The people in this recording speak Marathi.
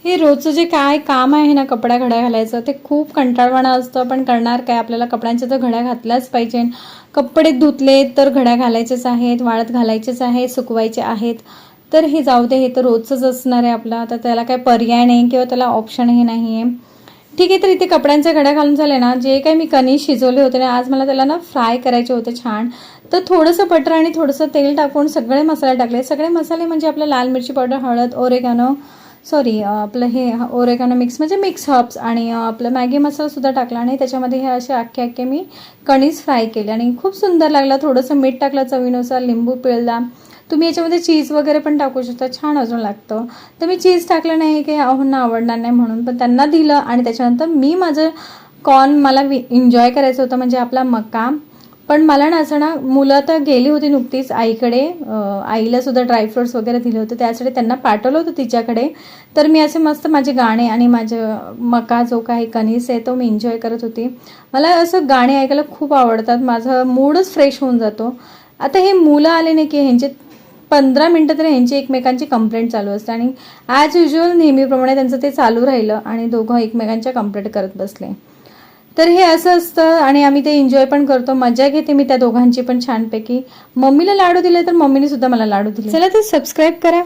हे रोजचं जे काय काम आहे ना कपड्या घड्या घालायचं ते खूप कंटाळवाणं असतं, पण करणार काय, आपल्याला कपड्यांच्या तर घड्या घातल्याच पाहिजे. कपडे धुतले तर घड्या घालायचेच आहेत, वाळत घालायचेच आहेत, सुकवायचे आहेत. तर हे जाऊ दे, हे तर रोजचंच असणार आहे आपलं, तर त्याला काही पर्याय नाही किंवा त्याला ऑप्शनही नाही आहे. ठीक आहे, तर इथे कपड्यांच्या घड्या घालून झाले ना, जे काही मी कणिस शिजवले होते ना, आज मला त्याला ना फ्राय करायचे होते छान. तर थोडंसं बटर आणि थोडंसं तेल टाकून सगळे मसाले टाकले. सगळे मसाले म्हणजे आपलं लाल मिरची पावडर, हळद, ओरेगानो, आपलं हे ओरेगानो मिक्स म्हणजे मिक्स हर्ब्स आणि आपलं मॅगी मसालासुद्धा टाकला आणि त्याच्यामध्ये हे असे अख्खे मी कणीस फ्राय केले आणि खूप सुंदर लागला. थोडंसं मीठ टाकलं चवीनुसार, लिंबू पिळला. तुम्ही याच्यामध्ये चीज वगैरे पण टाकू शकता, छान अजून लागतं. तर मी चीज टाकलं नाही की आहोंना आवडणार नाही म्हणून, पण त्यांना दिलं आणि त्याच्यानंतर मी माझं कॉर्न मला एन्जॉय करायचं होतं, म्हणजे आपला मका. पण मला ना असं ना, मुलं तर गेली होती नुकतीच आईकडे, आईला सुद्धा ड्रायफ्रुट्स वगैरे दिले होते, त्यासाठी त्यांना पाठवलं होतं तिच्याकडे. तर मी असे मस्त माझे गाणे आणि माझं मका जो काही कणीस आहे तो मी एन्जॉय करत होती. मला असं गाणे ऐकायला खूप आवडतात, माझा मूडच फ्रेश होऊन जातो. आता हे मुलं आले नाही की ह्यांचे 15 मिनटं तरी ह्यांची एकमेकांची कंप्लेंट चालू असते आणि ॲज युजल नेहमीप्रमाणे त्यांचं ते चालू राहिलं आणि दोघं एकमेकांच्या कंप्लेंट करत बसले. तर हे असं असतं आणि आम्ही ते एन्जॉय पण करतो, मजा घेते मी त्या दोघांची पण छानपैकी. मम्मीला लाडू दिले तर मम्मीने सुद्धा मला लाडू दिले. चला तर सबस्क्राईब करा.